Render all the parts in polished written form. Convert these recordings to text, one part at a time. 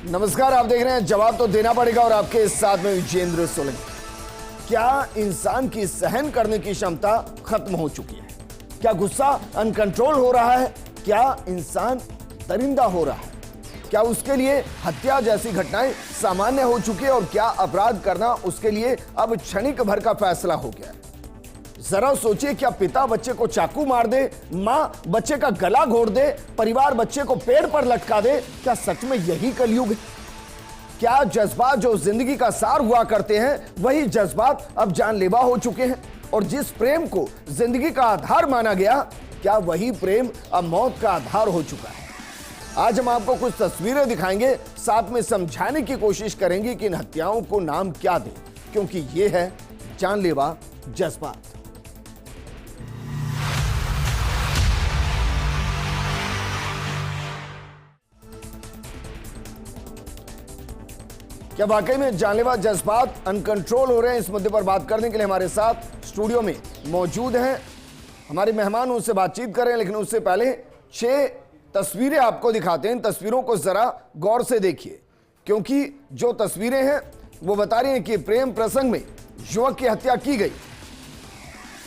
नमस्कार, आप देख रहे हैं जवाब तो देना पड़ेगा और आपके साथ में विजेंद्र सोलंकी। क्या इंसान की सहन करने की क्षमता खत्म हो चुकी है? क्या गुस्सा अनकंट्रोल हो रहा है? क्या इंसान दरिंदा हो रहा है? क्या उसके लिए हत्या जैसी घटनाएं सामान्य हो चुकी है और क्या अपराध करना उसके लिए अब क्षणिक भर का फैसला हो गया है? जरा सोचिए, क्या पिता बच्चे को चाकू मार दे, मां बच्चे का गला घोट दे, परिवार बच्चे को पेड़ पर लटका दे? क्या सच में यही कलयुग है? क्या जज्बात जो जिंदगी का सार हुआ करते हैं वही जज्बात अब जानलेवा हो चुके हैं? और जिस प्रेम को जिंदगी का आधार माना गया, क्या वही प्रेम अब मौत का आधार हो चुका है? आज हम आपको कुछ तस्वीरें दिखाएंगे, साथ में समझाने की कोशिश करेंगे कि इन हत्याओं को नाम क्या दें, क्योंकि ये है जानलेवा जज्बात। क्या वाकई में जानलेवा जज्बात अनकंट्रोल हो रहे हैं? इस मुद्दे पर बात करने के लिए हमारे साथ स्टूडियो में मौजूद हैं हमारे मेहमान। उनसे बातचीत करें, लेकिन उससे पहले 6 तस्वीरें आपको दिखाते हैं। इन तस्वीरों को जरा गौर से देखिए, क्योंकि जो तस्वीरें हैं वो बता रही हैं कि प्रेम प्रसंग में युवक की हत्या की गई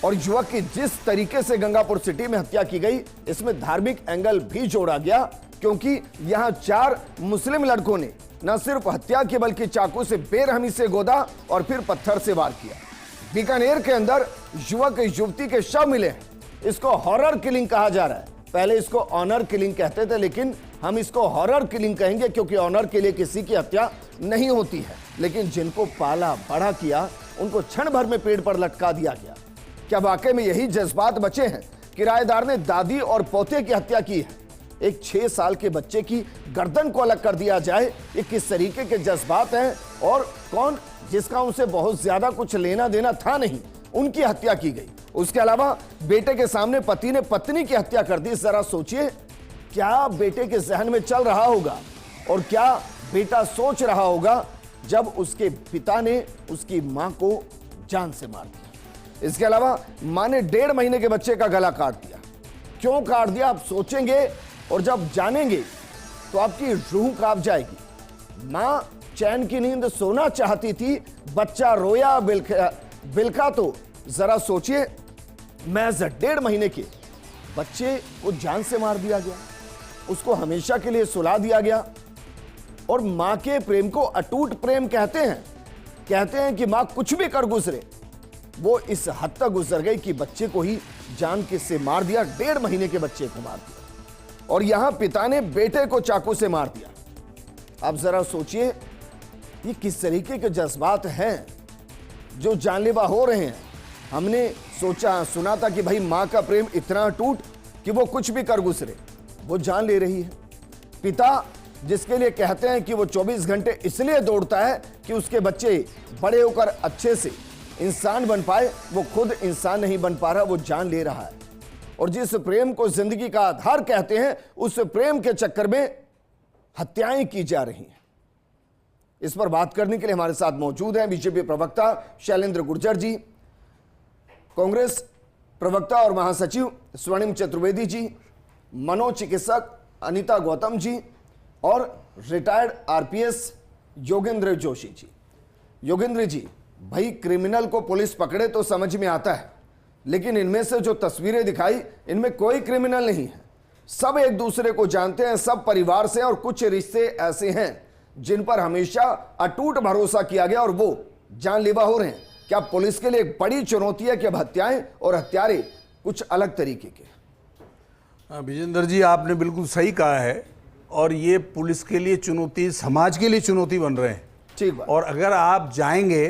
और युवक की जिस तरीके से गंगापुर सिटी में हत्या की गई, इसमें धार्मिक एंगल भी जोड़ा गया, क्योंकि यहां 4 मुस्लिम लड़कों ने न सिर्फ हत्या की बल्कि चाकू से बेरहमी से गोदा और फिर पत्थर से वार किया। बीकानेर के अंदर युवक युवती के शव मिले हैं। इसको हॉरर किलिंग कहा जा रहा है। पहले इसको ऑनर किलिंग कहते थे, लेकिन हम इसको हॉरर किलिंग कहेंगे, क्योंकि ऑनर के लिए किसी की हत्या नहीं होती है, लेकिन जिनको पाला बड़ा किया उनको क्षण भर में पेड़ पर लटका दिया गया। क्या वाकई में यही जज्बात बचे हैं? किराएदार ने दादी और पोते की हत्या की है। एक 6 साल के बच्चे की गर्दन को अलग कर दिया जाए, ये किस तरीके के जज्बात हैं? और कौन जिसका उनसे बहुत ज्यादा कुछ लेना देना था नहीं, उनकी हत्या की गई। उसके अलावा बेटे के सामने पति ने पत्नी की हत्या कर दी। जरा सोचिए, क्या बेटे के जहन में चल रहा होगा और क्या बेटा सोच रहा होगा जब उसके पिता ने उसकी मां को जान से मार दिया। इसके अलावा मां ने 1.5 महीने के बच्चे का गला काट दिया। क्यों काट दिया आप सोचेंगे, और जब जानेंगे तो आपकी रूह कांप जाएगी। मां चैन की नींद सोना चाहती थी, बच्चा रोया बिलखा तो जरा सोचिए, महज 1.5 महीने के बच्चे को जान से मार दिया गया, उसको हमेशा के लिए सुला दिया गया। और मां के प्रेम को अटूट प्रेम कहते हैं कि मां कुछ भी कर गुजरे, वो इस हद तक गुजर गई कि बच्चे को ही जान से मार दिया, 1.5 महीने के बच्चे को मार दिया। और यहां पिता ने बेटे को चाकू से मार दिया। अब जरा सोचिए, ये किस तरीके के जज्बात हैं जो जानलेवा हो रहे हैं। हमने सोचा सुना था कि भाई मां का प्रेम इतना टूट कि वो कुछ भी कर गुजरे, वो जान ले रही है। पिता जिसके लिए कहते हैं कि वो 24 घंटे इसलिए दौड़ता है कि उसके बच्चे बड़े होकर अच्छे से इंसान बन पाए, वो खुद इंसान नहीं बन पा रहा, वो जान ले रहा है। और जिस प्रेम को जिंदगी का आधार कहते हैं, उस प्रेम के चक्कर में हत्याएं की जा रही हैं। इस पर बात करने के लिए हमारे साथ मौजूद हैं बीजेपी प्रवक्ता शैलेंद्र गुर्जर जी, कांग्रेस प्रवक्ता और महासचिव स्वर्णिम चतुर्वेदी जी, मनोचिकित्सक अनीता गौतम जी और रिटायर्ड आरपीएस योगेंद्र जोशी जी। योगेंद्र जी, भाई क्रिमिनल को पुलिस पकड़े तो समझ में आता है, लेकिन इनमें से जो तस्वीरें दिखाई, इनमें कोई क्रिमिनल नहीं है। सब एक दूसरे को जानते हैं, सब परिवार से, और कुछ रिश्ते ऐसे हैं जिन पर हमेशा अटूट भरोसा किया गया और वो जानलेवा हो रहे हैं। क्या पुलिस के लिए एक बड़ी चुनौती है कि अब हत्याएं और हत्यारे कुछ अलग तरीके के? विजेंद्र जी, आपने बिल्कुल सही कहा है, और ये पुलिस के लिए चुनौती, समाज के लिए चुनौती बन रहे हैं। ठीक बात। और अगर आप जाएंगे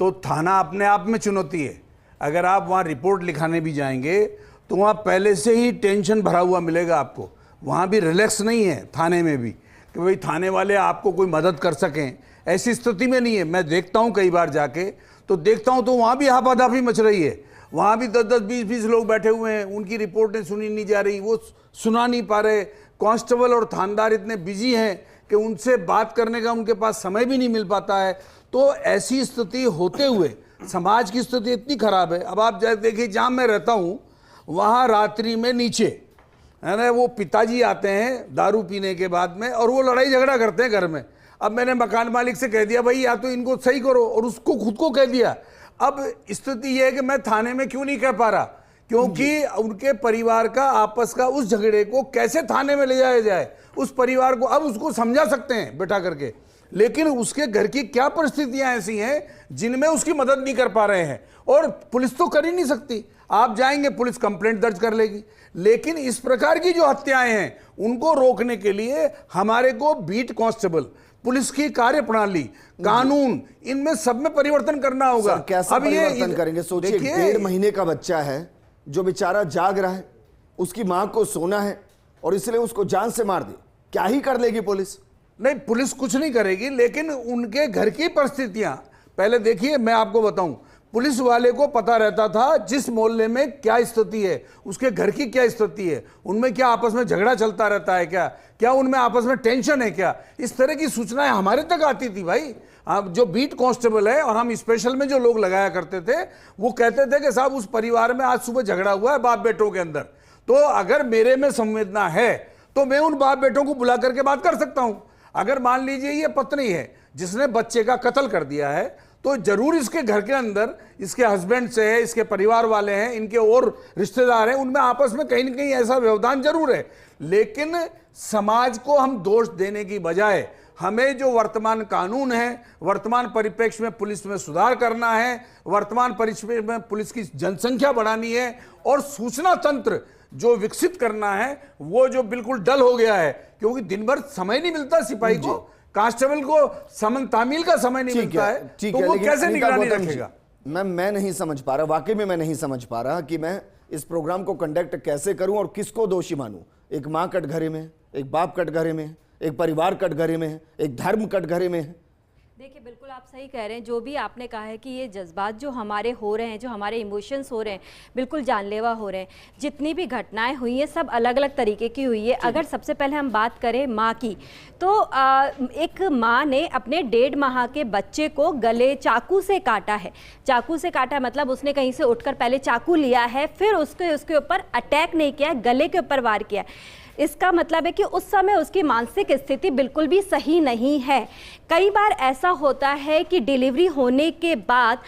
तो थाना अपने आप में चुनौती है। अगर आप वहाँ रिपोर्ट लिखाने भी जाएंगे तो वहाँ पहले से ही टेंशन भरा हुआ मिलेगा आपको। वहाँ भी रिलैक्स नहीं है, थाने में भी, कि भाई थाने वाले आपको कोई मदद कर सकें, ऐसी स्थिति में नहीं है। मैं देखता हूँ कई बार जाके तो देखता हूँ तो वहाँ भी हापाधापी मच रही है। वहाँ भी 10-10, 20-20 लोग बैठे हुए हैं, उनकी रिपोर्टें सुनी नहीं जा रही, वो सुना नहीं पा रहे। कांस्टेबल और थानेदार इतने बिजी हैं कि उनसे बात करने का उनके पास समय भी नहीं मिल पाता है। तो ऐसी स्थिति होते हुए समाज की स्थिति इतनी खराब है। अब आप देखिए, जहाँ मैं रहता हूँ वहाँ रात्रि में नीचे है ना, वो पिताजी आते हैं दारू पीने के बाद में और वो लड़ाई झगड़ा करते हैं घर में। अब मैंने मकान मालिक से कह दिया भाई या तो इनको सही करो, और उसको खुद को कह दिया। अब स्थिति यह है कि मैं थाने में क्यों नहीं कह पा रहा, क्योंकि उनके परिवार का आपस का उस झगड़े को कैसे थाने में ले जाया जाए, उस परिवार को अब उसको समझा सकते हैं बैठा करके, लेकिन उसके घर की क्या परिस्थितियां ऐसी हैं जिनमें उसकी मदद नहीं कर पा रहे हैं, और पुलिस तो कर ही नहीं सकती। आप जाएंगे पुलिस कंप्लेंट दर्ज कर लेगी, लेकिन इस प्रकार की जो हत्याएं हैं उनको रोकने के लिए हमारे को बीट कांस्टेबल, पुलिस की कार्यप्रणाली, कानून, इनमें सब में परिवर्तन करना होगा। सर, कैसे परिवर्तन करेंगे? सोचिए 1.5 महीने का बच्चा है जो बेचारा जाग रहा है, उसकी मां को सोना है और इसलिए उसको जान से मार दी, क्या ही कर लेगी पुलिस? नहीं, पुलिस कुछ नहीं करेगी, लेकिन उनके घर की परिस्थितियां पहले देखिए। मैं आपको बताऊं, पुलिस वाले को पता रहता था जिस मोहल्ले में क्या स्थिति है, उसके घर की क्या स्थिति है, उनमें क्या आपस में झगड़ा चलता रहता है, क्या उनमें आपस में टेंशन है, क्या इस तरह की सूचनाएं हमारे तक आती थी भाई। अब जो बीट कांस्टेबल है और हम स्पेशल में जो लोग लगाया करते थे, वो कहते थे कि साहब उस परिवार में आज सुबह झगड़ा हुआ है बाप बेटों के अंदर, तो अगर मेरे में संवेदना है तो मैं उन बाप बेटों को बुला करके बात कर सकता हूं। अगर मान लीजिए ये पत्नी है जिसने बच्चे का कत्ल कर दिया है, तो जरूर इसके घर के अंदर इसके हस्बैंड से है, इसके परिवार वाले हैं, इनके और रिश्तेदार हैं, उनमें आपस में कहीं ना कहीं ऐसा व्यवधान जरूर है। लेकिन समाज को हम दोष देने की बजाय हमें जो वर्तमान कानून है, वर्तमान परिप्रेक्ष्य में पुलिस में सुधार करना है, वर्तमान परिप्रेक्ष्य में पुलिस की जनसंख्या बढ़ानी है, और सूचना तंत्र जो विकसित करना है वो जो बिल्कुल डल हो गया है, क्योंकि दिन भर समय नहीं मिलता सिपाही को, कांस्टेबल को समन तामील का समय नहीं मिलता है, तो वो कैसे निगरानी रखेगा? मैं नहीं समझ पा रहा, वाकई में मैं नहीं समझ पा रहा कि मैं इस प्रोग्राम को कंडक्ट कैसे करूं और किसको दोषी मानूं। एक मां कटघरे में, एक बाप कटघरे में, एक परिवार कटघरे में, एक धर्म कटघरे में। देखिए, बिल्कुल आप सही कह रहे हैं। जो भी आपने कहा है कि ये जज्बात जो हमारे हो रहे हैं, जो हमारे इमोशंस हो रहे हैं, बिल्कुल जानलेवा हो रहे हैं। जितनी भी घटनाएं हुई हैं सब अलग अलग तरीके की हुई है। अगर सबसे पहले हम बात करें माँ की, तो एक माँ ने अपने 1.5 माह के बच्चे को गले चाकू से काटा है। चाकू से काटा मतलब उसने कहीं से उठकर पहले चाकू लिया है, फिर उसके ऊपर अटैक नहीं किया, गले के ऊपर वार किया। इसका मतलब है कि उस समय उसकी मानसिक स्थिति बिल्कुल भी सही नहीं है। कई बार ऐसा होता है कि डिलीवरी होने के बाद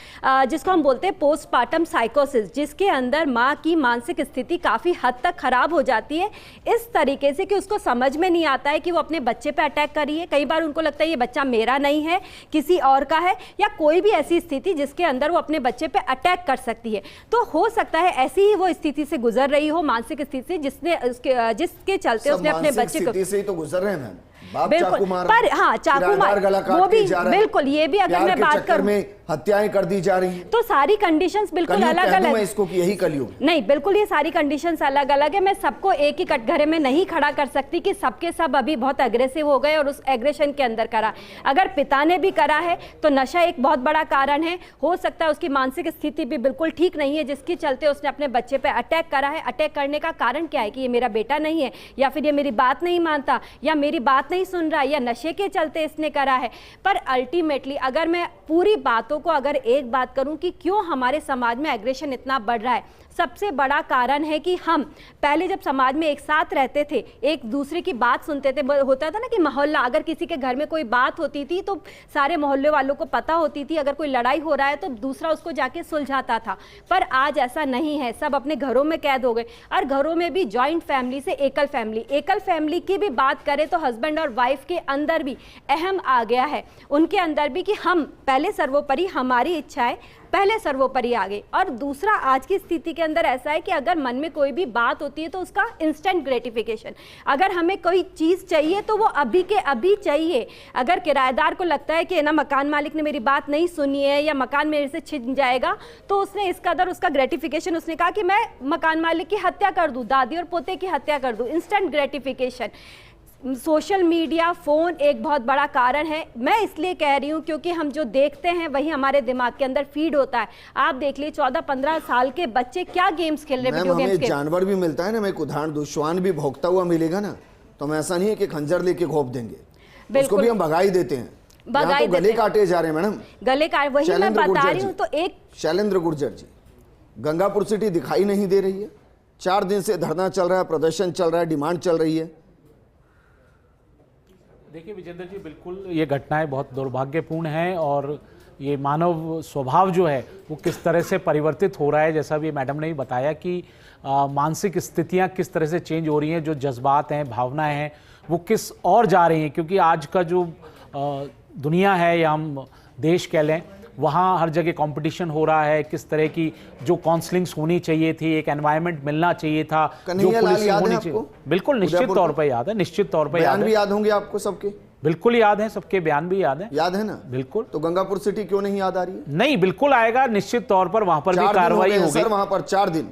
जिसको हम बोलते हैं पोस्टमार्टम साइकोसिस, जिसके अंदर माँ की मानसिक स्थिति काफ़ी हद तक ख़राब हो जाती है, इस तरीके से कि उसको समझ में नहीं आता है कि वो अपने बच्चे पे अटैक कर रही है। कई बार उनको लगता है ये बच्चा मेरा नहीं है, किसी और का है, या कोई भी ऐसी स्थिति जिसके अंदर वो अपने बच्चे पे अटैक कर सकती है। तो हो सकता है ऐसी ही वो स्थिति से गुजर रही हो, मानसिक स्थिति से जिसके चलते उसने अपने बच्चे को से ही तो गुजर रहे हैं मैम। बाप बिल्कुल, चाकू मारा, पर हाँ चाकू मार, वो भी बिल्कुल, ये भी अगर मैं बात करूं में हत्याएं कर दी जा रही हैं, तो सारी कंडीशंस बिल्कुल अलग अलग है। इसको कि यही कलयुग नहीं, बिल्कुल ये सारी कंडीशंस अलग अलग है। मैं सबको एक ही कटघरे में नहीं खड़ा कर सकती कि सबके सब अभी बहुत एग्रेसिव हो गए और उस एग्रेशन के अंदर करा। अगर पिता ने भी करा है तो नशा एक बहुत बड़ा कारण है। हो सकता है उसकी मानसिक स्थिति भी बिल्कुल ठीक नहीं है, जिसके चलते उसने अपने बच्चे पे अटैक करा है। अटैक करने का कारण क्या है कि ये मेरा बेटा नहीं है, या फिर ये मेरी बात नहीं मानता, या मेरी बात नहीं सुन रहा, या नशे के चलते इसने करा है। पर अल्टीमेटली अगर मैं पूरी बातों को अगर एक बात करूं कि क्यों हमारे समाज में एग्रेशन इतना बढ़ रहा है, सबसे बड़ा कारण है कि हम पहले जब समाज में एक साथ रहते थे, एक दूसरे की बात सुनते थे। होता था ना कि मोहल्ला, अगर किसी के घर में कोई बात होती थी तो सारे मोहल्ले वालों को पता होती थी, अगर कोई लड़ाई हो रहा है तो दूसरा उसको जाके सुलझाता था। पर आज ऐसा नहीं है, सब अपने घरों में कैद हो गए। और घरों में भी जॉइंट फैमिली से एकल फैमिली की भी बात करें तो हस्बैंड और वाइफ के अंदर भी अहम आ गया है, उनके अंदर भी, कि हम पहले सर्वोपरि, हमारी इच्छाएं पहले सर्वोपरि आ गई। और दूसरा, आज की स्थिति के अंदर ऐसा है कि अगर मन में कोई भी बात होती है तो उसका इंस्टेंट ग्रेटिफिकेशन, अगर हमें कोई चीज़ चाहिए तो वो अभी के अभी चाहिए। अगर किराएदार को लगता है कि ना मकान मालिक ने मेरी बात नहीं सुनी है या मकान मेरे से छिन जाएगा, तो उसने इस कदर उसका ग्रेटिफिकेशन, उसने कहा कि मैं मकान मालिक की हत्या कर दूँ, दादी और पोते की हत्या कर दूँ। Instant gratification, social media, phone एक बहुत बड़ा कारण है। मैं इसलिए कह रही हूँ क्योंकि हम जो देखते हैं वही हमारे दिमाग के अंदर फीड होता है। आप देख लिए 14-15 साल के बच्चे क्या गेम्स खेल रहे हैं, वीडियो गेम्स। जानवर भी मिलता है ना, मैं एक उदाहरण दूं, श्वान भी भौंकता हुआ मिलेगा ना, तो हम ऐसा नहीं है कि खंजर लेके घोंप देंगे, उसको भी हम भगा ही देते हैं। तो गले काटे जा रहे हैं मैडम, गले काट, वही मैं बता रही हूँ। तो एक शैलेंद्र गुर्जर जी, गंगापुर सिटी दिखाई नहीं दे रही है, 4 दिन से धरना चल रहा है, प्रदर्शन चल रहा है, डिमांड चल रही है। देखिए विजेंद्र जी, बिल्कुल ये घटनाएं बहुत दुर्भाग्यपूर्ण हैं और ये मानव स्वभाव जो है वो किस तरह से परिवर्तित हो रहा है, जैसा भी मैडम ने भी बताया कि मानसिक स्थितियां किस तरह से चेंज हो रही हैं, जो जज्बात हैं, भावनाएं हैं, वो किस और जा रही हैं। क्योंकि आज का जो दुनिया है या हम देश कह लें, वहाँ हर जगह कंपटीशन हो रहा है। किस तरह की जो काउंसलिंग्स होनी चाहिए थी, एक एनवायरनमेंट मिलना चाहिए था, जो पुलिसिंग होनी चाहिए, बिल्कुल निश्चित तौर पर याद है, निश्चित तौर पर याद है। भी याद होंगे आपको सबके? बिल्कुल याद है, सबके बयान भी याद है। याद है ना? बिल्कुल। तो गंगापुर सिटी क्यों नहीं याद आ रही है? नहीं, बिल्कुल आएगा, निश्चित तौर पर वहां पर भी कार्रवाई होगी सर। वहां पर 4 दिन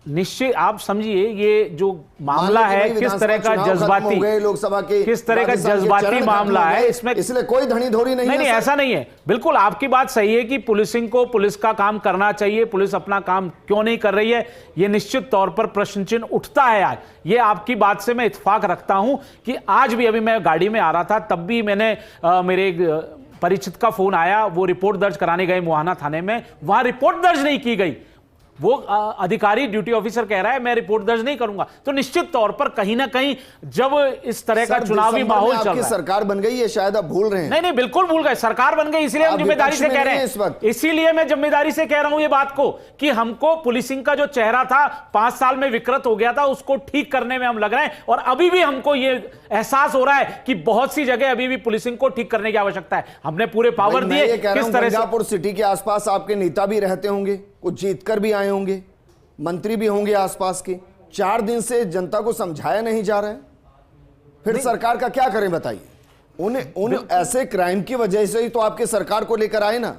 निश्चित, आप समझिए ये जो मामला है किस तरह का जज्बाती, लोकसभा के किस तरह का जज्बाती मामला है, इसमें इसलिए कोई धनी धोरी नहीं है। नहीं, ऐसा नहीं है। बिल्कुल आपकी बात सही है कि पुलिसिंग को पुलिस का काम करना चाहिए, पुलिस अपना काम क्यों नहीं कर रही है, ये निश्चित तौर पर प्रश्न चिन्ह उठता है। आज ये आपकी बात से मैं इत्तेफाक रखता हूं कि आज भी अभी मैं गाड़ी में आ रहा था, तब भी मैंने मेरे परिचित का फोन आया, वो रिपोर्ट दर्ज कराने गए मुहाना थाने में, वहां रिपोर्ट दर्ज नहीं की गई। वो अधिकारी ड्यूटी ऑफिसर कह रहा है मैं रिपोर्ट दर्ज नहीं करूंगा। तो निश्चित तौर पर कहीं ना कहीं जब इस तरह का चुनावी माहौल चल रहा है, सरकार बन गई है, शायद आप भूल रहे हैं। नहीं, बिल्कुल भूल गए, सरकार बन गई, इसलिए हम जिम्मेदारी से कह रहे हैं, इसीलिए मैं जिम्मेदारी से कह रहा हूं ये बात को कि हमको पुलिसिंग का जो चेहरा था 5 साल में विकृत हो गया था, उसको ठीक करने में हम लग रहे हैं। और अभी भी हमको ये एहसास हो रहा है कि बहुत सी जगह अभी भी पुलिसिंग को ठीक करने की आवश्यकता है। हमने पूरे पावर दिए। किस तरह से गंगापुर सिटी के आसपास आपके नेता भी रहते होंगे, कुछ जीतकर भी आए होंगे, मंत्री भी होंगे आसपास के। 4 दिन से जनता को समझाया नहीं जा रहा है, फिर सरकार का क्या करें बताइए? उन ऐसे क्राइम की वजह से ही तो आपके सरकार को लेकर आए ना,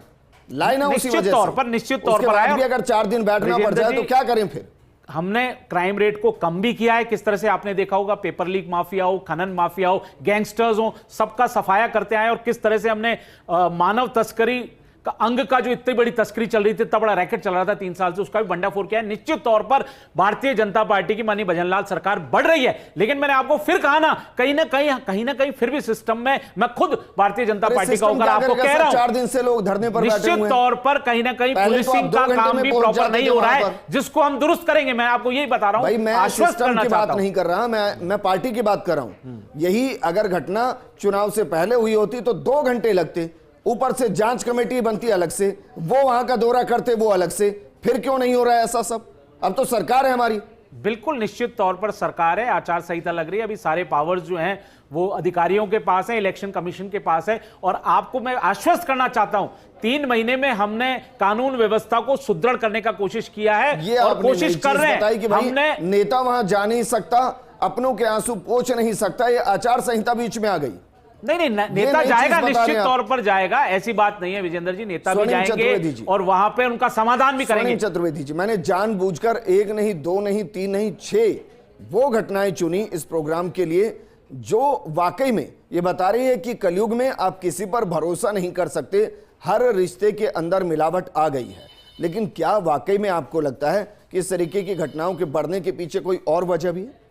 लाए ना, उसी वजह से। निश्चित तौर पर आए। अगर 4 दिन बैठना पड़ जाए तो क्या करें फिर? हमने क्राइम रेट को कम भी किया है। किस तरह से आपने देखा होगा, पेपर लीक माफिया हो, खनन माफिया हो, गैंगस्टर्स हो, सबका सफाया करते आए। और किस तरह से हमने मानव तस्करी का अंग का जो इतनी बड़ी तस्करी चल रही थी, इतना बड़ा रैकेट चल रहा था 3 साल से, उसका भी भंडाफोड़ किया है। निश्चित तौर पर भारतीय जनता पार्टी की माननीय भजनलाल सरकार बढ़ रही है। लेकिन मैंने आपको फिर कहा ना, कहीं ना कहीं फिर भी सिस्टम में, मैं खुद भारतीय जनता पार्टी का होकर आपको कह रहा हूं, 4 दिन से लोग धरने पर बैठे हुए हैं। निश्चित तौर पर कहीं ना कहीं पुलिसिंग का काम भी प्रॉपर नहीं हो रहा है, जिसको हम दुरुस्त करेंगे। मैं आपको यही बता रहा हूं, मैं आश्वस्त करना की बात नहीं कर रहा, मैं पार्टी की बात कर रहा हूं। यही अगर घटना चुनाव से पहले हुई होती तो 2 घंटे लगते, ऊपर से जांच कमेटी बनती अलग से, वो वहां का दौरा करते वो अलग से। फिर क्यों नहीं हो रहा है ऐसा सब? अब तो सरकार है हमारी। बिल्कुल निश्चित तौर पर सरकार है, आचार संहिता लग रही है, अभी सारे पावर्स जो हैं वो अधिकारियों के पास है, इलेक्शन कमीशन के पास है। और आपको मैं आश्वस्त करना चाहता हूं, 3 महीने में हमने कानून व्यवस्था को सुदृढ़ करने का कोशिश किया है, ये और कोशिश कर रहे हैं। कि हमने नेता वहां जा नहीं सकता, अपनों के आंसू पोंछ नहीं सकता, ये आचार संहिता बीच में आ गई। नहीं, नेता जाएगा, निश्चित तौर पर जाएगा, ऐसी बात नहीं है विजेंद्र जी। नेता भी जाएंगे और वहां पे उनका समाधान भी करेंगे। चतुर्वेदी जी, मैंने जानबूझकर 1 नहीं, 2 नहीं, 3 नहीं, 6 वो घटनाएं चुनी इस प्रोग्राम के लिए जो वाकई में ये बता रही है कि कलयुग में आप किसी पर भरोसा नहीं कर सकते, हर रिश्ते के अंदर मिलावट आ गई है। लेकिन क्या वाकई में आपको लगता है कि इस तरीके की घटनाओं के बढ़ने के पीछे कोई और वजह भी है?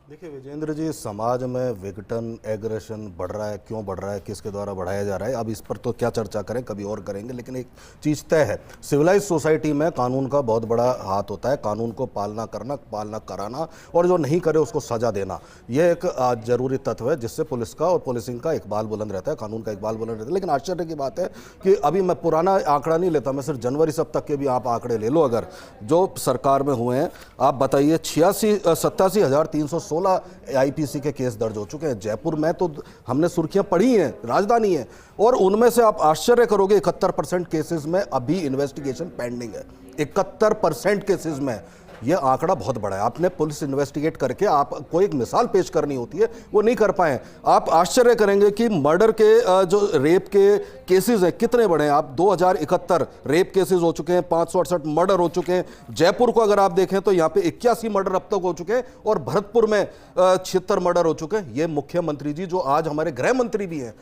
देखिए विजेंद्र जी, समाज में विघटन, एग्रेशन बढ़ रहा है। क्यों बढ़ रहा है, किसके द्वारा बढ़ाया जा रहा है, अब इस पर तो क्या चर्चा करें, कभी और करेंगे। लेकिन एक चीज़ तय है, सिविलाइज सोसाइटी में कानून का बहुत बड़ा हाथ होता है। कानून को पालना करना, पालना कराना, और जो नहीं करे उसको सजा देना, यह एक जरूरी तत्व है जिससे पुलिस का और पुलिसिंग का इकबाल बुलंद रहता है, कानून का इकबाल बुलंद रहता है। लेकिन आश्चर्य की बात है कि अभी मैं पुराना आंकड़ा नहीं लेता, मैं सिर्फ जनवरी सब तक के भी आप आंकड़े ले लो, अगर जो सरकार में हुए हैं, आप बताइए 87,316 आईपीसी के केस दर्ज हो चुके हैं। जयपुर में तो हमने सुर्खियां पढ़ी हैं, राजधानी है, और उनमें से आप आश्चर्य करोगे 71% केसेस में अभी इन्वेस्टिगेशन पेंडिंग है। 71% केसेस में, यह आंकड़ा बहुत बड़ा है। आपने पुलिस इन्वेस्टिगेट करके आपको एक मिसाल पेश करनी होती है, वो नहीं कर पाए। आप आश्चर्य करेंगे कि मर्डर के जो रेप के केसेस हैं कितने बड़े हैं। आप 2071 रेप केसेस हो चुके हैं, 568 मर्डर हो चुके हैं। जयपुर को अगर आप देखें तो यहाँ पे 81 मर्डर अब तक हो चुके हैं, और भरतपुर में 76 मर्डर हो चुके हैं। ये मुख्यमंत्री जी, जो आज हमारे गृह मंत्री भी हैं,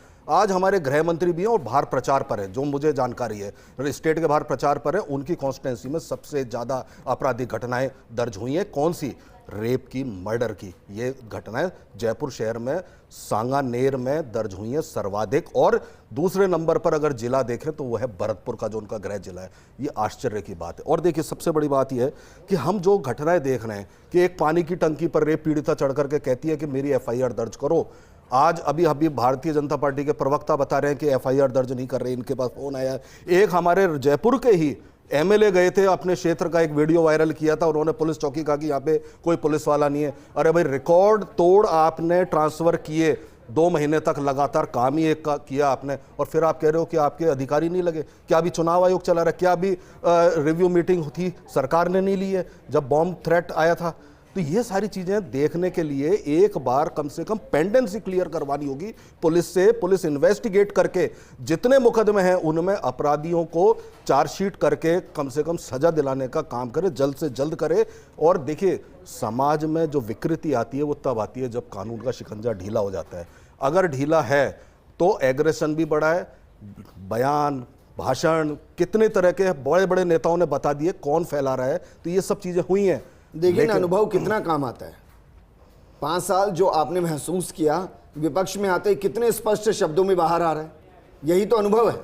और बाहर प्रचार पर है, जो मुझे जानकारी है, स्टेट के बाहर प्रचार पर है, उनकी कॉन्स्टिट्यूंसी में सबसे ज्यादा आपराधिक घटनाएं दर्ज हुई हैं। कौन सी? रेप की, मर्डर की। ये घटनाएं जयपुर शहर में सांगानेर में दर्ज हुई हैं सर्वाधिक, और दूसरे नंबर पर अगर जिला देखें तो वह है भरतपुर का, जो उनका गृह जिला है। ये आश्चर्य की बात है। और देखिए, सबसे बड़ी बात यह है कि हम जो घटनाएं देख रहे हैं कि एक पानी की टंकी पर रेप पीड़िता चढ़ करके कहती है कि मेरी FIR दर्ज करो, आज अभी अभी भारतीय जनता पार्टी के प्रवक्ता बता रहे हैं कि एफआईआर दर्ज नहीं कर रहे, इनके पास फोन आया है। एक हमारे जयपुर के ही एमएलए गए थे, अपने क्षेत्र का एक वीडियो वायरल किया था, उन्होंने पुलिस चौकी कहा कि यहाँ पे कोई पुलिस वाला नहीं है। अरे भाई, रिकॉर्ड तोड़ आपने ट्रांसफर किए, 2 महीने तक लगातार काम ही एक किया आपने, और फिर आप कह रहे हो कि आपके अधिकारी नहीं लगे। क्या अभी चुनाव आयोग चला रहा है? क्या अभी रिव्यू मीटिंग थी, सरकार ने नहीं ली है जब बॉम्ब थ्रेट आया था? तो ये सारी चीजें देखने के लिए एक बार कम से कम पेंडेंसी क्लियर करवानी होगी पुलिस से। पुलिस इन्वेस्टिगेट करके जितने मुकदमे हैं उनमें अपराधियों को चार्जशीट करके कम से कम सजा दिलाने का काम करे, जल्द से जल्द करे। और देखिए, समाज में जो विकृति आती है वो तब आती है जब कानून का शिकंजा ढीला हो जाता है। अगर ढीला है तो एग्रेशन भी बढ़ा है, बयान, भाषण, कितने तरह के बड़े बड़े नेताओं ने बता दिए कौन फैला रहा है। तो ये सब चीजें हुई हैं। देखिए ना, अनुभव कितना काम आता है। 5 साल जो आपने महसूस किया, विपक्ष में आते ही कितने स्पष्ट शब्दों में बाहर आ रहा है। यही तो अनुभव है।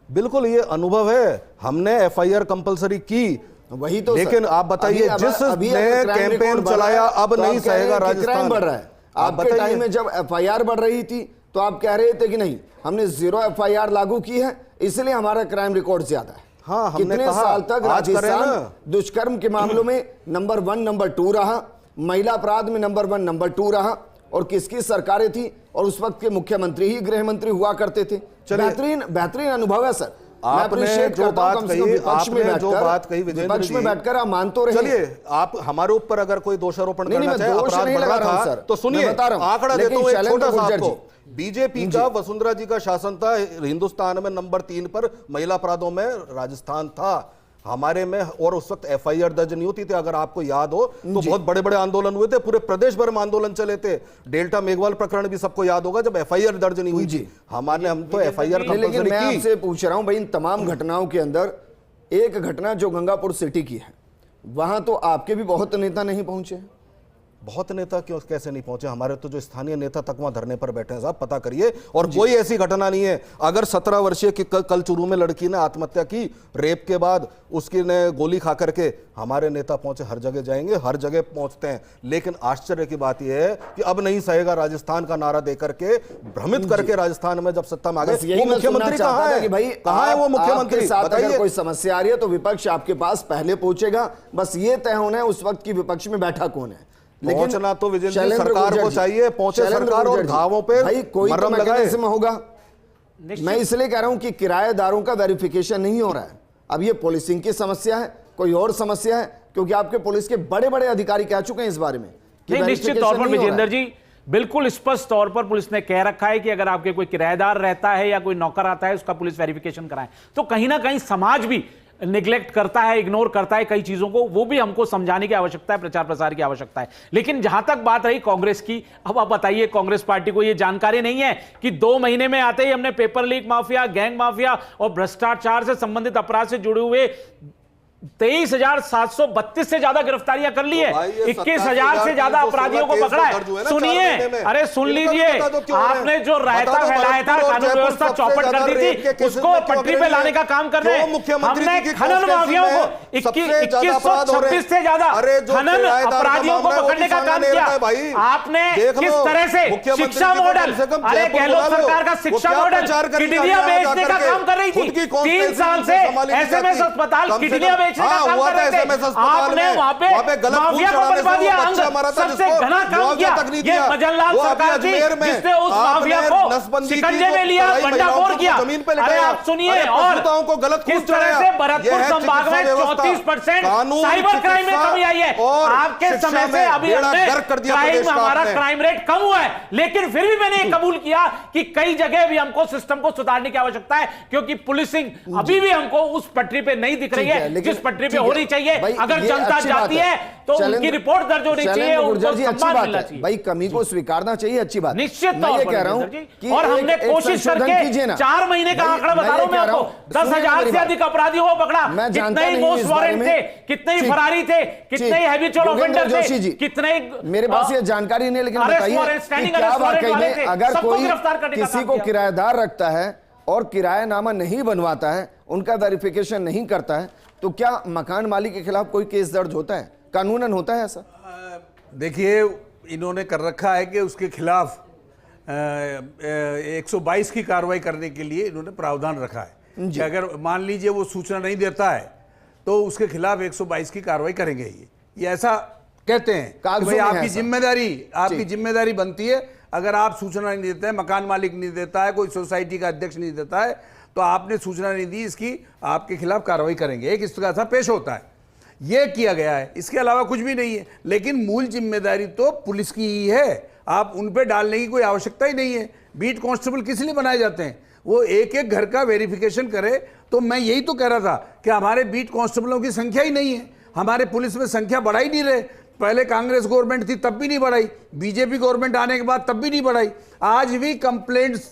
बिल्कुल, ये अनुभव है। हमने एफआईआर कंपलसरी की, वही तो। लेकिन आप बताइए, जिसने कैंपेन चलाया अब नहीं सहेगा राजस्थान बढ़ रहा है। आपके टाइम में जब एफआईआर बढ़ रही थी तो आप कह रहे थे कि नहीं, हमने 0 एफआईआर लागू की है, इसलिए हमारा क्राइम रिकॉर्ड ज्यादा है। हाँ, हमने कितने कहा, साल तक राजस्थान दुष्कर्म के मामलों में नंबर 1 नंबर 2 रहा, महिला अपराध में नंबर 1 नंबर 2 रहा, और किसकी सरकारें थी, और उस वक्त के मुख्यमंत्री ही गृह मंत्री हुआ करते थे। बेहतरीन अनुभव है सर। आपने जो बात कही, विपक्ष में बैठकर आप मान तो रहे। चलिए, आप हमारे ऊपर अगर कोई दोषारोपण करना चाहे, अपराध बढ़ रहा था, तो सुनिए, आंकड़ा देता हूं एक छोटा सा आपको। बीजेपी का, वसुंधरा जी का शासन था, हिंदुस्तान में नंबर 3 पर महिला अपराधों में राजस्थान था। हमारे में, और उस वक्त एफआईआर दर्ज नहीं होती थी। अगर आपको याद हो तो बहुत बड़े बड़े आंदोलन हुए थे, पूरे प्रदेश भर में आंदोलन चले थे। डेल्टा मेघवाल प्रकरण भी सबको याद होगा, जब एफआईआर दर्ज नहीं हुई थी। हम तो एफआईआर कंपलसरी की। लेकिन मैं आपसे पूछ रहा हूं भाई, इन तमाम घटनाओं के अंदर एक घटना जो गंगापुर सिटी की है, वहां तो आपके भी बहुत नेता नहीं पहुंचे। बहुत नेता क्यों कैसे नहीं पहुंचे? हमारे तो जो स्थानीय नेता तक वहां धरने पर बैठे हैं साहब, पता करिए। और कोई ऐसी घटना नहीं है। अगर 17 वर्षीय की कल चूरू में लड़की ने आत्महत्या की रेप के बाद, उसकी ने गोली खा करके, हमारे नेता पहुंचे। हर जगह जाएंगे, हर जगह पहुंचते हैं। लेकिन आश्चर्य की बात यह है कि अब नहीं सहेगा राजस्थान का नारा देकर के भ्रमित करके राजस्थान में जब सत्ता में आ गए, वो मुख्यमंत्री कहां है? भाई कहां है वो मुख्यमंत्री? अगर कोई समस्या आ रही है तो विपक्ष आपके पास पहले पहुंचेगा। बस ये तय होना है उस वक्त की विपक्ष में बैठा कौन है। पहुंचना तो विजय जी सरकार को चाहिए, पहुंचे सरकार और घावों पे भाई कोई मरहम तो लगाए। होगा। मैं इसलिए कह रहा हूं कि किराएदारों का वेरिफिकेशन नहीं हो रहा है। अब ये पुलिसिंग की समस्या है, कोई और समस्या है, क्योंकि आपके पुलिस के बड़े बड़े अधिकारी कह चुके हैं इस बारे में। निश्चित तौर पर विजेंद्र जी, बिल्कुल स्पष्ट तौर पर पुलिस ने कह रखा है कि अगर आपके कोई किराएदार रहता है या कोई नौकर आता है, उसका पुलिस वेरिफिकेशन कराएं। तो कहीं ना कहीं समाज भी निग्लेक्ट करता है, इग्नोर करता है कई चीजों को। वो भी हमको समझाने की आवश्यकता है, प्रचार प्रसार की आवश्यकता है। लेकिन जहां तक बात रही कांग्रेस की, अब आप बताइए, कांग्रेस पार्टी को यह जानकारी नहीं है कि 2 महीने में आते ही हमने paper leak mafia, gang mafia और भ्रष्टाचार से संबंधित अपराध से जुड़े हुए 23,732 से ज्यादा गिरफ्तारियां कर ली है। 21,000 से ज्यादा अपराधियों को पकड़ा है। सुनिए, अरे सुन लीजिए, आपने जो रायता फैलाया था, कानून व्यवस्था चौपट कर दी थी, उसको पटरी पे लाने का काम कर रहे हैं। हमने खनन माफियाओं को 2126 से ज्यादा खनन अपराधियों को पकड़ने का काम किया। आपने किस तरह से शिक्षा मॉडल, अरे गहलोत सरकार का शिक्षा मॉडल किडनियां बेचने का काम कर रही थी। 3 साल से एसएमएस अस्पताल किडनियां बेचने का काम कर रहे थे। आपने वहां पे माफिया को बनवा दिया अंग, सबसे घना काम किया ये मजनलाल सरकार थी, जिसने उस माफिया को शिकंजे में लिया, भंडाफोड़ किया। अरे आप सुनिए, और किस तरह से भरतपुर संभाग में 34% साइबर क्राइम में कमी आई है। आपके समय से अभी हमारा क्राइम रेट कम हुआ है, लेकिन फिर भी मैंने कबूल किया कि कई जगह भी हमको सिस्टम को सुधारने की आवश्यकता है, क्योंकि पुलिसिंग अभी भी हमको उस पटरी पे नहीं दिख रही है जिस पटरी पे होनी चाहिए। अगर जनता चाहती है तो उनकी रिपोर्ट दर्ज होनी चाहिए, उनको सम्मान मिलना चाहिए। भाई कमी को स्वीकारना चाहिए, अच्छी बात। निश्चित तौर पर कह रहा हूं, और हमने कोशिश करके 4 महीने का आंकड़ा बता रहा हूं मैं आपको, 10,000 से अधिक अपराधियों को पकड़ा। कितने ही मोस्ट वारंट थे, कितने ही फरारी थे, कितने ही हैबिचुअल ऑफेंडर थे, कितने। मेरे पास ये जानकारी नहीं, लेकिन बताइए क्या वाकई में अगर कोई किसी को किराएदार रखता है और किरायानामा नहीं बनवाता है, उनका वेरिफिकेशन नहीं करता है, तो क्या मकान मालिक के खिलाफ कोई केस दर्ज होता है? कानूनन होता है ऐसा? देखिए, इन्होंने कर रखा है कि उसके खिलाफ 122 की कार्रवाई करने के लिए इन्होंने प्रावधान रखा है कि अगर मान लीजिए वो सूचना नहीं देता है तो उसके खिलाफ 122 की कार्रवाई करेंगे। ये ऐसा कहते हैं कि भाई आपकी जिम्मेदारी बनती है, अगर आप सूचना नहीं देते हैं, मकान मालिक नहीं देता है, कोई सोसाइटी का अध्यक्ष नहीं देता है, तो आपने सूचना नहीं दी, इसकी आपके खिलाफ कार्रवाई करेंगे। एक इस तरह सा पेश होता है, ये किया गया है, इसके अलावा कुछ भी नहीं है। लेकिन मूल जिम्मेदारी तो पुलिस की ही है, आप उन पे डालने की कोई आवश्यकता ही नहीं है। बीट कांस्टेबल किस लिए बनाए जाते हैं? वो एक एक घर का वेरिफिकेशन करे। तो मैं यही तो कह रहा था कि हमारे बीट कांस्टेबलों की संख्या ही नहीं है, हमारे पुलिस में संख्या बढ़ा ही नहीं रहे। पहले कांग्रेस गवर्नमेंट थी तब भी नहीं बढ़ाई, बीजेपी गवर्नमेंट आने के बाद तब भी नहीं बढ़ाई। आज भी कंप्लेंट्स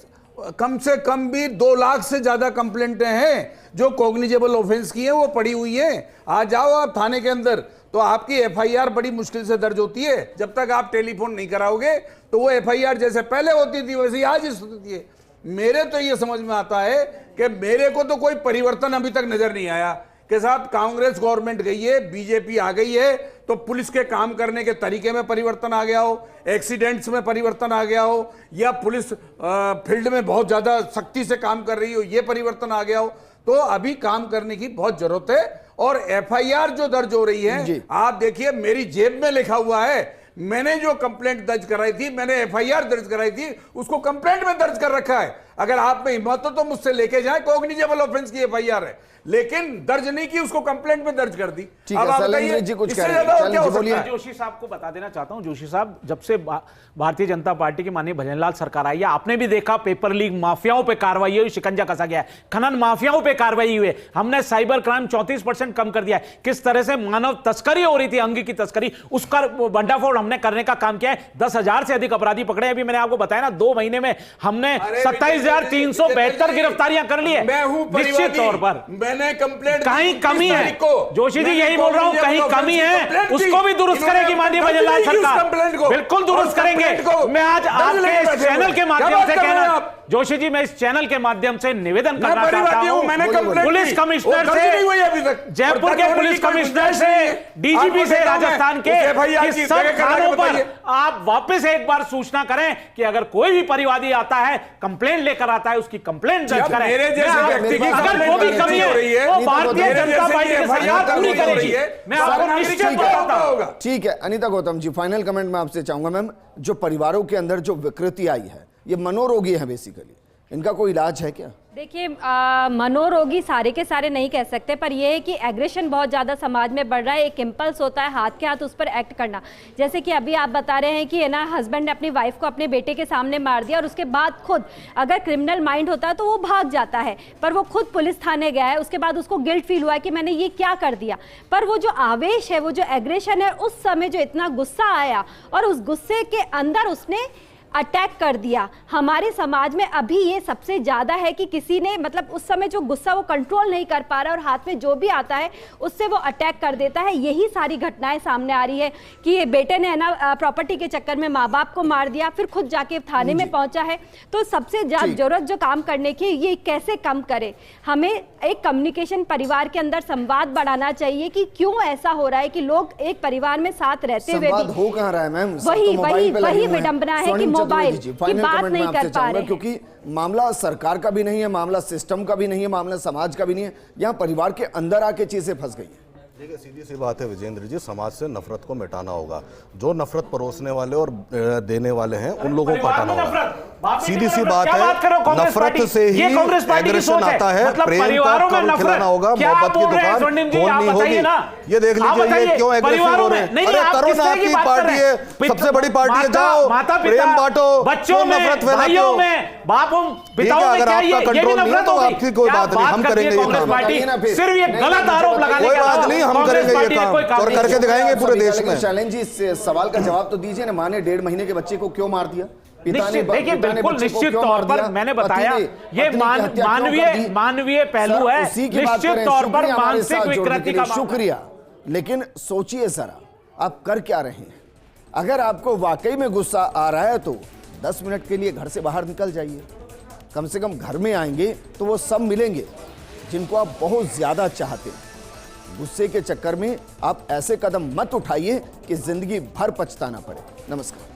कम से कम भी 2 लाख से ज्यादा कंप्लेंटें हैं जो कॉग्निजेबल ऑफेंस की हैं, वो पड़ी हुई हैं। आज जाओ आप थाने के अंदर तो आपकी एफआईआर बड़ी मुश्किल से दर्ज होती है। जब तक आप टेलीफोन नहीं कराओगे तो वो एफआईआर जैसे पहले होती थी वैसे ही आज स्थिति है। मेरे तो ये समझ में आता है कि मेरे को तो कोई परिवर्तन अभी तक नजर नहीं आया के साथ कांग्रेस गवर्नमेंट गई है, बीजेपी आ गई है, तो पुलिस के काम करने के तरीके में परिवर्तन आ गया हो, एक्सीडेंट्स में परिवर्तन आ गया हो, या पुलिस फील्ड में बहुत ज्यादा सख्ती से काम कर रही हो, ये परिवर्तन आ गया हो। तो अभी काम करने की बहुत जरूरत है। और एफआईआर जो दर्ज हो रही है, आप देखिए मेरी जेब में लिखा हुआ है, मैंने जो कंप्लेंट दर्ज कराई थी, मैंने एफआईआर दर्ज कराई थी, उसको कंप्लेंट में दर्ज कर रखा है। अगर आप में हिम्मत हो तो मुझसे लेके जाए, कॉग्निजेबल ऑफेंस की एफआईआर है, लेकिन दर्ज नहीं की, उसको कंप्लेंट में दर्ज कर दी। अब आप बताइए इससे ज्यादा और क्या हो सकता है? जोशी साहब को बता देना चाहता हूं, जोशी साहब, जब से भारतीय जनता पार्टी की माननीय भजनलाल सरकार आई है, आपने भी देखा पेपर लीक माफियाओं पे कार्रवाई हुई, शिकंजा कसा गया है, खनन माफियाओं पे कार्रवाई हुई, हमने साइबर क्राइम 34% कम कर दिया है। किस तरह से मानव तस्करी हो रही थी, अंग की तस्करी, उसका भंडाफोड़ हमने करने का काम किया है। 10,000 से अधिक अपराधी पकड़े। अभी मैंने आपको बताया ना, 2 महीने में हमने 27,372 गिरफ्तारियां कर ली है। निश्चित तौर पर मैंने कंप्लेंट कहीं कमी है, जोशी जी यही बोल रहा हूं, कहीं कमी है, उसको भी दुरुस्त करेगी माननीय भजनलाल सरकार, बिल्कुल दुरुस्त करेंगे। मैं आज आपके इस चैनल के माध्यम से कहना, जोशी जी, मैं इस चैनल के माध्यम से निवेदन करना चाहता हूं, पुलिस कमिश्नर से, जयपुर के पुलिस कमिश्नर से, डीजीपी से राजस्थान के, सब थानों पर आप वापस एक बार सूचना करें कि अगर कोई भी परिवादी आता है, कंप्लेंट लेकर आता है, उसकी कंप्लेंट दर्ज करें। अगर वो भी कमी है वो भारतीय जनता पार्टी की सरकार पूरी करेगी, मैं आपको निश्चित बताता हूं। ठीक है अनीता गौतम जी, फाइनल कमेंट मैं आपसे चाहूंगा। मैम, जो परिवारों के अंदर जो विकृति आई है, ये मनोरोगी है बेसिकली, इनका कोई इलाज है क्या? देखिए, मनोरोगी सारे के सारे नहीं कह सकते, पर यह है कि एग्रेशन बहुत ज़्यादा समाज में बढ़ रहा है। एक इम्पल्स होता है हाथ के हाथ उस पर एक्ट करना। जैसे कि अभी आप बता रहे हैं कि है ना, हस्बैंड ने अपनी वाइफ को अपने बेटे के सामने मार दिया और उसके बाद खुद, अगर क्रिमिनल माइंड होता है तो वो भाग जाता है, पर वो खुद पुलिस थाने गया है, उसके बाद उसको गिल्ट फील हुआ है कि मैंने ये क्या कर दिया। पर वो जो आवेश है, वो जो एग्रेशन है, उस समय जो इतना गुस्सा आया और उस गुस्से के अंदर उसने अटैक कर दिया। हमारे समाज में अभी ये सबसे ज़्यादा है कि किसी ने, मतलब उस समय जो गुस्सा वो कंट्रोल नहीं कर पा रहा और हाथ में जो भी आता है उससे वो अटैक कर देता है। यही सारी घटनाएं सामने आ रही है कि ये बेटे ने ना प्रॉपर्टी के चक्कर में माँ बाप को मार दिया, फिर खुद जाके थाने में पहुंचा है। तो सबसे ज़्यादा जरूरत जो काम करने की, ये कैसे कम करे, हमें एक कम्युनिकेशन परिवार के अंदर संवाद बढ़ाना चाहिए कि क्यों ऐसा हो रहा है कि लोग एक परिवार में साथ रहते हुए भी हो कहाँ रहा है मैम? वही विडंबना है कि मोबाइल की बात नहीं कर पा रहे, क्योंकि मामला सरकार का भी नहीं है, मामला सिस्टम का भी नहीं है, मामला समाज का भी नहीं है, यहाँ परिवार के अंदर आके चीजें फंस गई है। देखिए, सीधी सी बात है विजेंद्र जी, समाज से नफरत को मिटाना होगा। जो नफरत परोसने वाले और देने वाले हैं उन लोगों को हटाना होगा। सीधी सी बात है, नफरत से ही एग्रेशन आता है, प्रेम का काम खिलाना होगा, मोहब्बत की दुकान खोलनी होगी। ये देख लीजिए ये क्यों एग्रेसिव हो रहे हैं। अरे करो ना, आपकी पार्टी है, सबसे बड़ी पार्टी है, जाओ प्रेम बांटो, बच्चों नफरत फैलाते हो। अगर आपका कंट्रोल नहीं है तो आपकी कोई बात नहीं, हम करेंगे ये काम। सिर्फ ये गलत आरोप लगाने कोई बात नहीं, हम करेंगे ये काम और करके दिखाएंगे पूरे देश में। चैलेंज जी, इस सवाल का जवाब तो दीजिए ना, माँ ने 1.5 महीने के बच्चे को क्यों मार दिया? देखिए, बिल्कुल निश्चित तौर पर मैंने बताया, ये मानवीय पहलू है, निश्चित तौर पर मानसिक विकृति का। शुक्रिया, लेकिन सोचिए जरा, आप कर क्या रहे हैं? अगर आपको वाकई में गुस्सा आ रहा है तो 10 मिनट के लिए घर से बाहर निकल जाइए। कम से कम घर में आएंगे तो वो सब मिलेंगे जिनको आप बहुत ज्यादा चाहते हैं। गुस्से के चक्कर में आप ऐसे कदम मत उठाइए कि जिंदगी भर पछताना पड़े। नमस्कार।